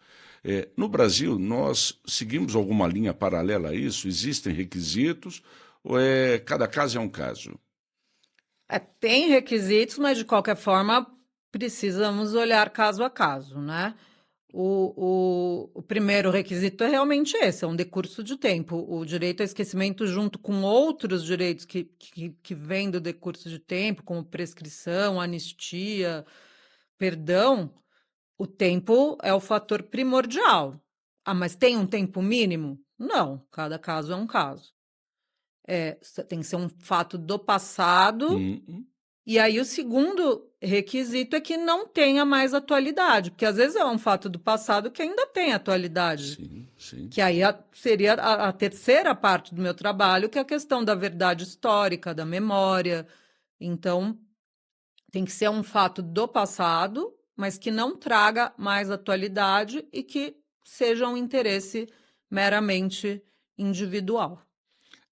No Brasil, nós seguimos alguma linha paralela a isso? Existem requisitos ou cada caso é um caso? Tem requisitos, mas de qualquer forma precisamos olhar caso a caso, né? O primeiro requisito é realmente esse, é um decurso de tempo. O direito ao esquecimento, junto com outros direitos que vêm do decurso de tempo, como prescrição, anistia, perdão, o tempo é o fator primordial. Ah, mas tem um tempo mínimo? Não, cada caso é um caso. Tem que ser um fato do passado. Uhum. E aí o segundo requisito é que não tenha mais atualidade, porque às vezes é um fato do passado que ainda tem atualidade, Sim, sim. que aí seria a terceira parte do meu trabalho, que é a questão da verdade histórica, da memória. Então, tem que ser um fato do passado, mas que não traga mais atualidade e que seja um interesse meramente individual.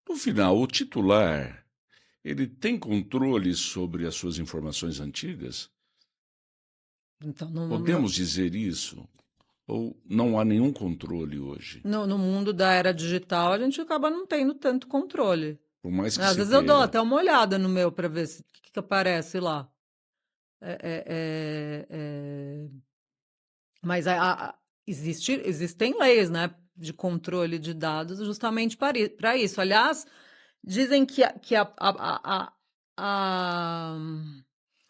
No final, o titular, ele tem controle sobre as suas informações antigas? Então, Podemos dizer isso? Ou não há nenhum controle hoje? no mundo da era digital, a gente acaba não tendo tanto controle. Por mais que Às se vezes eu dou queira. até uma olhada no meu para ver o que aparece lá. Mas existem leis, né, de controle de dados justamente para isso. Aliás, dizem a-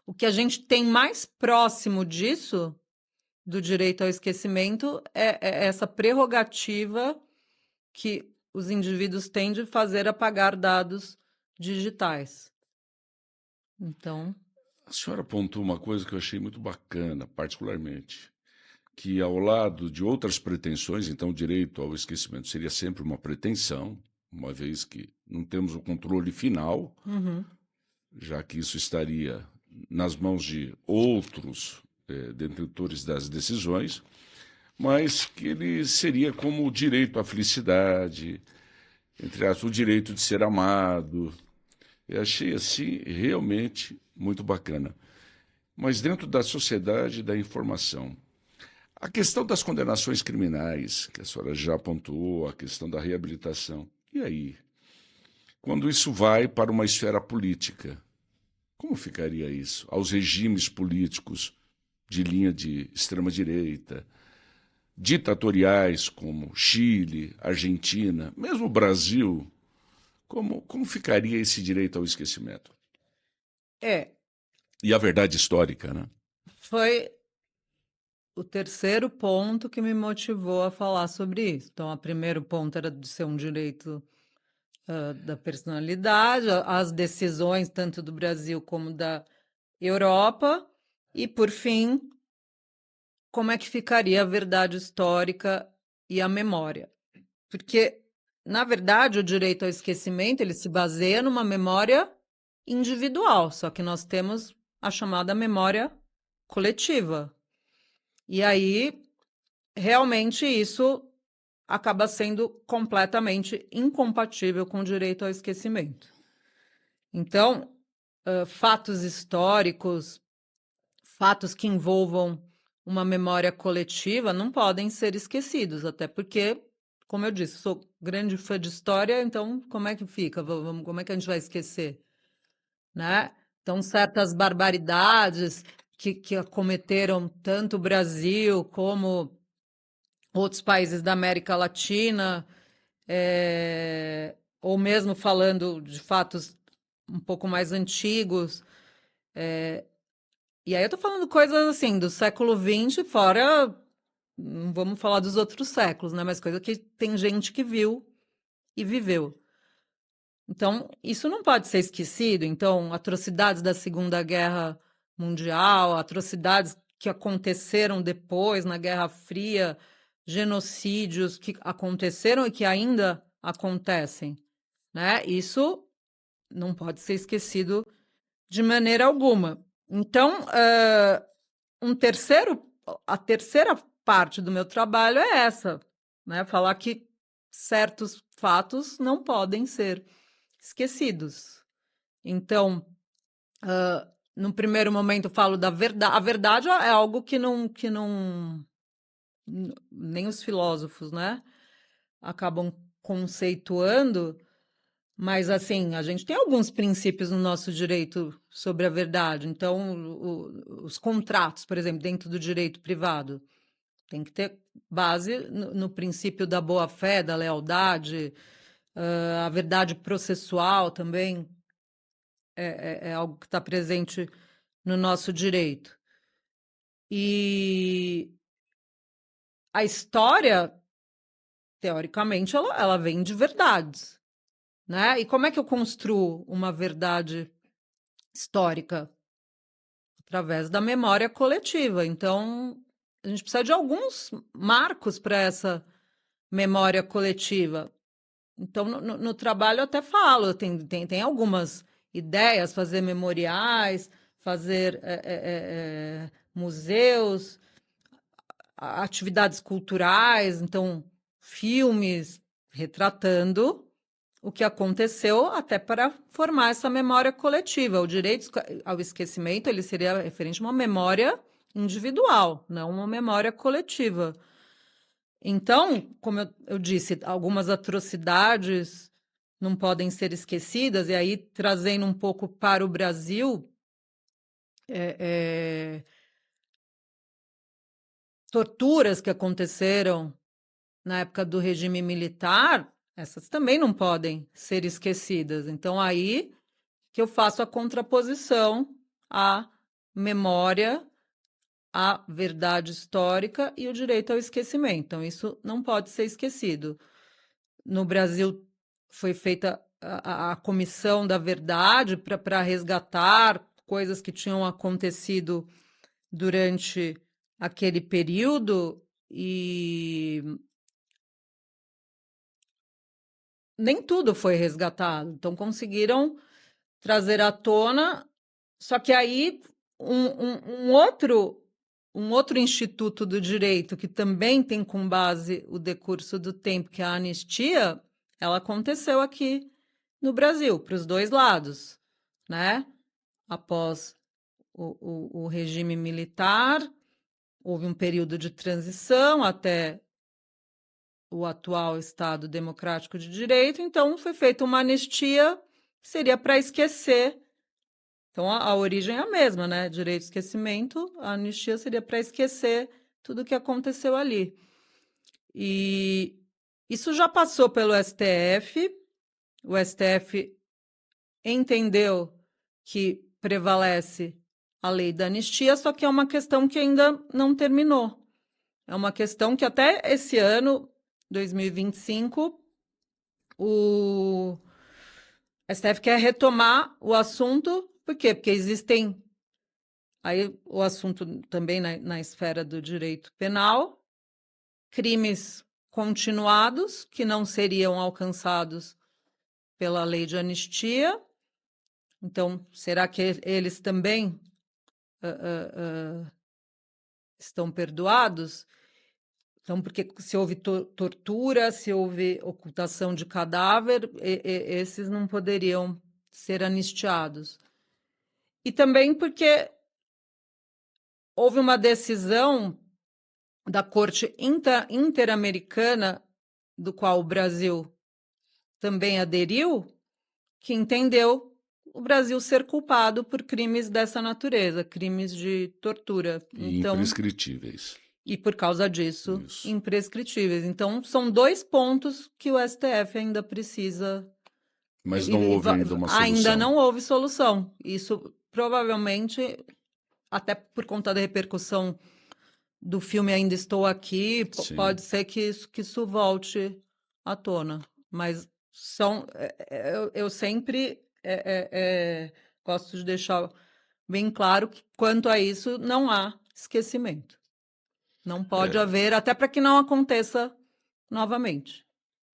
o que a gente tem mais próximo disso, do direito ao esquecimento, é essa prerrogativa que os indivíduos têm de fazer apagar dados digitais. Então, A senhora apontou uma coisa que eu achei muito bacana, particularmente, que ao lado de outras pretensões, então o direito ao esquecimento seria sempre uma pretensão, uma vez que não temos o controle final, uhum. já que isso estaria nas mãos de outros detentores das decisões, mas que ele seria como o direito à felicidade, entre aspas, o direito de ser amado. Eu achei assim realmente muito bacana. Mas dentro da sociedade da informação, a questão das condenações criminais, que a senhora já apontou, a questão da reabilitação, e aí? Quando isso vai para uma esfera política, como ficaria isso? Aos regimes políticos de linha de extrema-direita, ditatoriais como Chile, Argentina, mesmo o Brasil, como ficaria esse direito ao esquecimento? É, E a verdade histórica, né? foi o terceiro ponto que me motivou a falar sobre isso. Então, o primeiro ponto era de ser um direito da personalidade, as decisões tanto do Brasil como da Europa, e, por fim, como é que ficaria a verdade histórica e a memória. Porque, na verdade, o direito ao esquecimento ele se baseia numa memória individual, só que nós temos a chamada memória coletiva. E aí, realmente, isso acaba sendo completamente incompatível com o direito ao esquecimento. Então, fatos históricos, fatos que envolvam uma memória coletiva não podem ser esquecidos, até porque, como eu disse, sou grande fã de história, então como é que fica? Como é que a gente vai esquecer, né? Então, certas barbaridades que acometeram tanto o Brasil como outros países da América Latina, ou mesmo falando de fatos um pouco mais antigos. E aí eu tô falando coisas assim do século XX, fora, não vamos falar dos outros séculos, né? Mas coisa que tem gente que viu e viveu. Então, isso não pode ser esquecido. Então, atrocidades da Segunda Guerra Mundial, atrocidades que aconteceram depois na Guerra Fria, genocídios que aconteceram e que ainda acontecem, né? Isso não pode ser esquecido de maneira alguma. Então, a terceira parte do meu trabalho é essa, né? Falar que certos fatos não podem ser esquecidos. Então, no primeiro momento, eu falo da verdade. A verdade é algo nem os filósofos, né, acabam conceituando, mas assim, a gente tem alguns princípios no nosso direito sobre a verdade. Então, os contratos, por exemplo, dentro do direito privado, tem que ter base no princípio da boa-fé, da lealdade, a verdade processual também é algo que está presente no nosso direito. E a história, teoricamente, ela vem de verdades, né? E como é que eu construo uma verdade histórica? Através da memória coletiva. Então, a gente precisa de alguns marcos para essa memória coletiva. Então, no trabalho eu até falo, tem algumas ideias, fazer memoriais, fazer museus, atividades culturais, então filmes retratando o que aconteceu até para formar essa memória coletiva. O direito ao esquecimento ele seria referente a uma memória individual, não uma memória coletiva. Então, como eu disse, algumas atrocidades não podem ser esquecidas, e aí trazendo um pouco para o Brasil, torturas que aconteceram na época do regime militar, essas também não podem ser esquecidas. Então, aí que eu faço a contraposição à memória, à verdade histórica e o direito ao esquecimento. Então, isso não pode ser esquecido. No Brasil, foi feita a comissão da verdade para resgatar coisas que tinham acontecido durante aquele período e nem tudo foi resgatado. Então, conseguiram trazer à tona, só que aí um outro instituto do direito que também tem como base o decurso do tempo, que é a anistia, ela aconteceu aqui no Brasil, para os dois lados, né? Após o regime militar, houve um período de transição até o atual Estado Democrático de Direito, então foi feita uma anistia, seria para esquecer. Então a origem é a mesma, né? Direito de esquecimento, a anistia seria para esquecer tudo o que aconteceu ali. E isso já passou pelo STF, o STF entendeu que prevalece a lei da anistia, só que é uma questão que ainda não terminou. É uma questão que até esse ano, 2025, o STF quer retomar o assunto. Por quê? Porque existem. Aí o assunto também na esfera do direito penal, crimes continuados que não seriam alcançados pela lei de anistia. Então, será que eles também estão perdoados? Então, porque se houve tortura, se houve ocultação de cadáver, esses não poderiam ser anistiados. E também porque houve uma decisão da Corte Interamericana, do qual o Brasil também aderiu, que entendeu o Brasil ser culpado por crimes dessa natureza, crimes de tortura. E Então, imprescritíveis. e por causa disso, Isso. imprescritíveis. Então, são dois pontos que o STF ainda precisa. Mas não houve ainda uma Ainda solução. não houve solução. Isso provavelmente, até por conta da repercussão do filme Ainda Estou Aqui, Sim. pode ser que isso volte à tona. Mas eu sempre gosto de deixar bem claro que, quanto a isso, não há esquecimento. Não pode É. haver, até para que não aconteça novamente.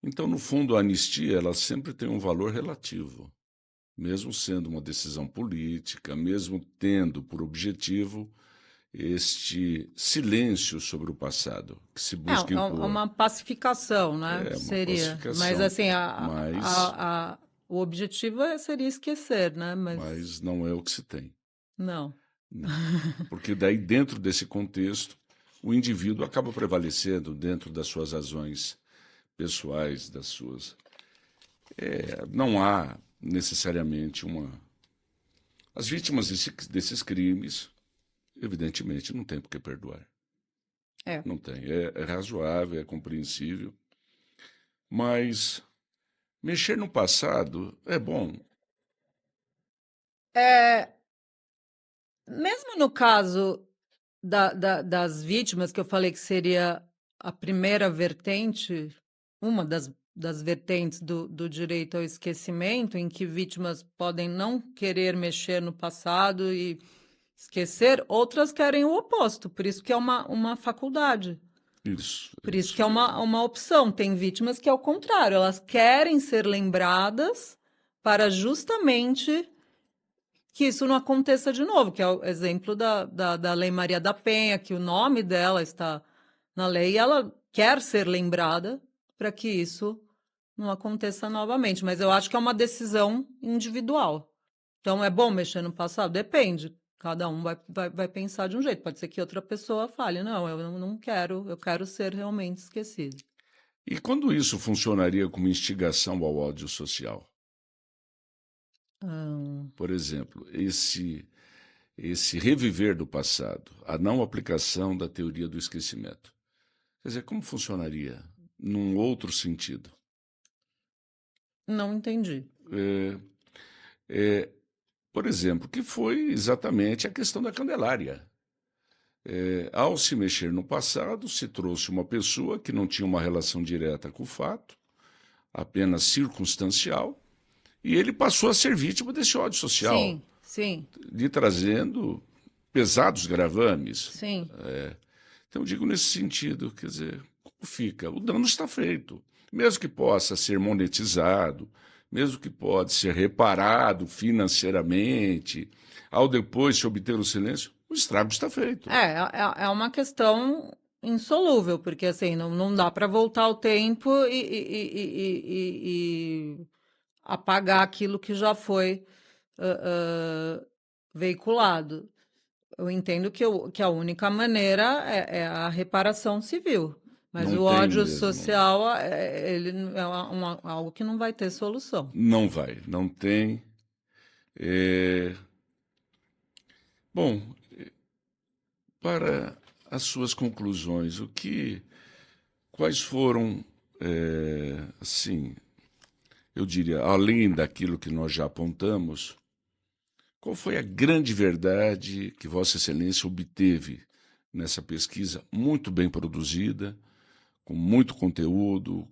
Então, no fundo, a anistia ela sempre tem um valor relativo, mesmo sendo uma decisão política, mesmo tendo por objetivo este silêncio sobre o passado que se busca É impor. uma pacificação, né? É uma Seria. Mas, pacificação, assim, mas, o objetivo seria esquecer, né? Mas mas não é o que se tem. não. Não. Porque daí, dentro desse contexto, o indivíduo acaba prevalecendo dentro das suas razões pessoais, das suas. Não há necessariamente uma. As vítimas desses crimes, evidentemente, não tem por que perdoar. É. Não tem. É razoável, é compreensível. Mas mexer no passado é bom. É, mesmo no caso das vítimas, que eu falei que seria a primeira vertente, uma das vertentes do direito ao esquecimento, em que vítimas podem não querer mexer no passado e esquecer, outras querem o oposto, por isso que é uma faculdade. Isso, Por isso que isso. é uma opção. Tem vítimas que é o contrário, elas querem ser lembradas para justamente que isso não aconteça de novo, que é o exemplo da Lei Maria da Penha, que o nome dela está na lei e ela quer ser lembrada para que isso não aconteça novamente. Mas eu acho que é uma decisão individual. Então, é bom mexer no passado? Depende. Cada um vai pensar de um jeito. Pode ser que outra pessoa fale, não, eu não quero, eu quero ser realmente esquecido. E quando isso funcionaria como instigação ao ódio social? Hum, Por exemplo, esse reviver do passado, a não aplicação da teoria do esquecimento. Quer dizer, como funcionaria num outro sentido? não entendi. É, é, por exemplo, que foi exatamente a questão da Candelária. Ao se mexer no passado, se trouxe uma pessoa que não tinha uma relação direta com o fato, apenas circunstancial, e ele passou a ser vítima desse ódio social, Sim, sim, lhe trazendo pesados gravames. sim. Então, digo nesse sentido, quer dizer, como fica? O dano está feito. Mesmo que possa ser monetizado, mesmo que pode ser reparado financeiramente, ao depois se obter o silêncio, o estrago está feito. É uma questão insolúvel, porque assim, não dá para voltar o tempo e apagar aquilo que já foi veiculado. Eu entendo que a única maneira é a reparação civil, mas Não o tem ódio mesmo. social ele é algo que não vai ter solução. Não vai, não tem. É, Bom, para as suas conclusões, quais foram, assim, eu diria, além daquilo que nós já apontamos, qual foi a grande verdade que Vossa Excelência obteve nessa pesquisa muito bem produzida, com muito conteúdo,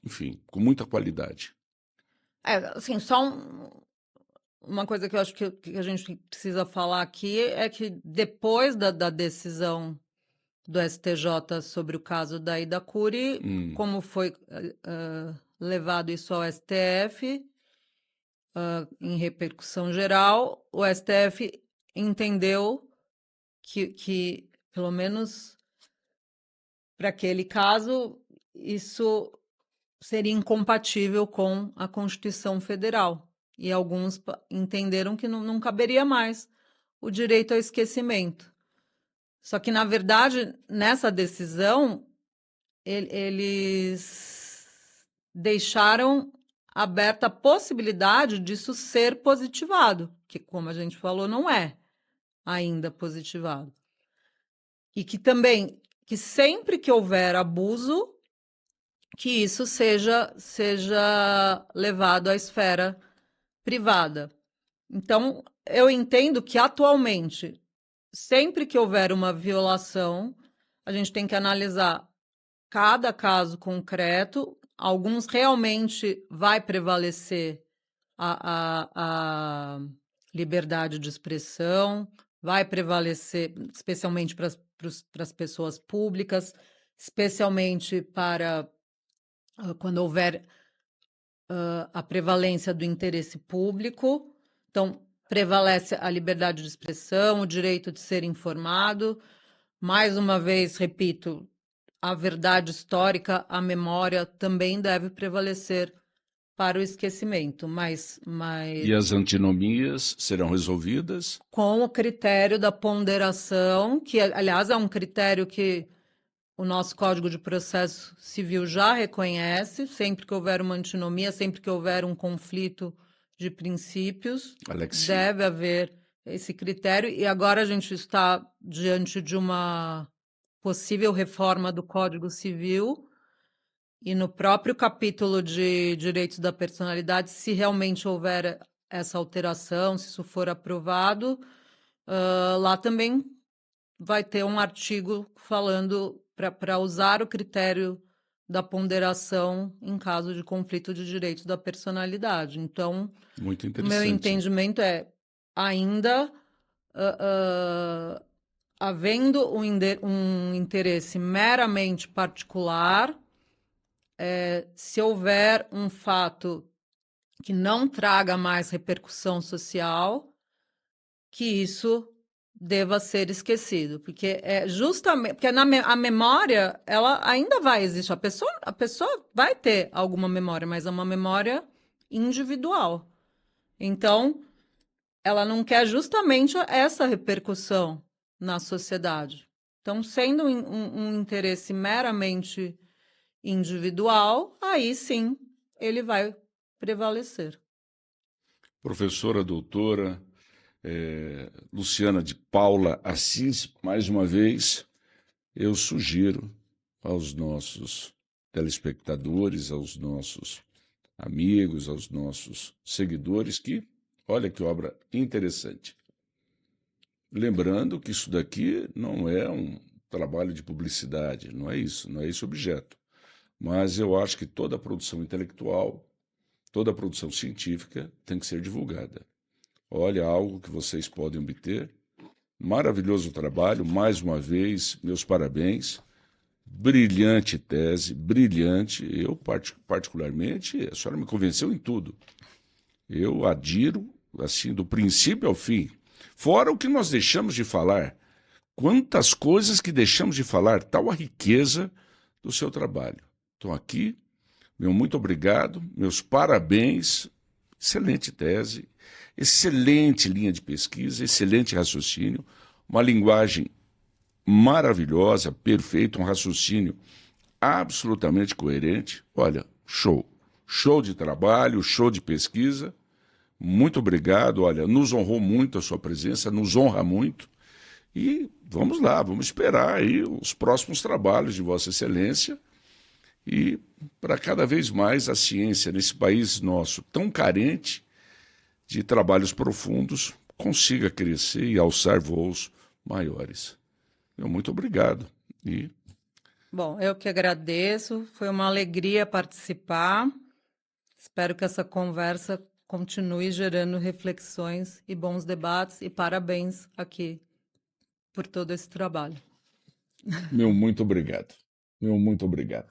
enfim, com muita qualidade? Assim, só uma coisa que eu acho que a gente precisa falar aqui é que depois da decisão do STJ sobre o caso da Ida Cury, Hum, como foi levado isso ao STF, em repercussão geral, o STF entendeu que pelo menos para aquele caso, isso seria incompatível com a Constituição Federal. E alguns entenderam que não caberia mais o direito ao esquecimento. Só que, na verdade, nessa decisão, eles deixaram aberta a possibilidade disso ser positivado, que, como a gente falou, não é ainda positivado. E que também, que sempre que houver abuso, que isso seja levado à esfera privada. Então, eu entendo que atualmente, sempre que houver uma violação, a gente tem que analisar cada caso concreto. Alguns realmente vai prevalecer a liberdade de expressão, vai prevalecer, especialmente para as pessoas públicas, especialmente para quando houver a prevalência do interesse público. Então, prevalece a liberdade de expressão, o direito de ser informado. Mais uma vez, repito, a verdade histórica, a memória também deve prevalecer para o esquecimento, e as antinomias serão resolvidas? com o critério da ponderação, que, aliás, é um critério que o nosso Código de Processo Civil já reconhece, sempre que houver uma antinomia, sempre que houver um conflito de princípios, Alexia. deve haver esse critério. E agora a gente está diante de uma possível reforma do Código Civil, e no próprio capítulo de direitos da personalidade, se realmente houver essa alteração, se isso for aprovado, lá também vai ter um artigo falando para usar o critério da ponderação em caso de conflito de direitos da personalidade. Então, Muito o meu interessante. entendimento é ainda havendo um interesse meramente particular, se houver um fato que não traga mais repercussão social, que isso deva ser esquecido, porque é justamente porque a memória ela ainda vai existir, a pessoa vai ter alguma memória, mas é uma memória individual. Então, ela não quer justamente essa repercussão na sociedade. Então, sendo um interesse meramente individual, aí sim ele vai prevalecer. Professora doutora Luciana de Paula Assis, mais uma vez, eu sugiro aos nossos telespectadores, aos nossos amigos, aos nossos seguidores que, olha que obra interessante. Lembrando que isso daqui não é um trabalho de publicidade, não é isso, não é esse o objeto. Mas eu acho que toda a produção intelectual, toda a produção científica tem que ser divulgada. Olha, algo que vocês podem obter. Maravilhoso trabalho, mais uma vez, meus parabéns. Brilhante tese, brilhante. Eu, particularmente, a senhora me convenceu em tudo. Eu adiro, assim, do princípio ao fim. Fora o que nós deixamos de falar. Quantas coisas que deixamos de falar, tal a riqueza do seu trabalho. Então, aqui, meu muito obrigado, meus parabéns. Excelente tese, excelente linha de pesquisa, excelente raciocínio, uma linguagem maravilhosa, perfeita, um raciocínio absolutamente coerente. Olha, show. Show de trabalho, show de pesquisa. Muito obrigado. Olha, nos honrou muito a sua presença, nos honra muito. E vamos lá, vamos esperar aí os próximos trabalhos de Vossa Excelência e para cada vez mais a ciência nesse país nosso tão carente de trabalhos profundos consiga crescer e alçar voos maiores. Muito obrigado. E Bom, eu que agradeço, foi uma alegria participar. Espero que essa conversa continue gerando reflexões e bons debates, e parabéns aqui por todo esse trabalho. meu muito obrigado. Meu muito obrigado.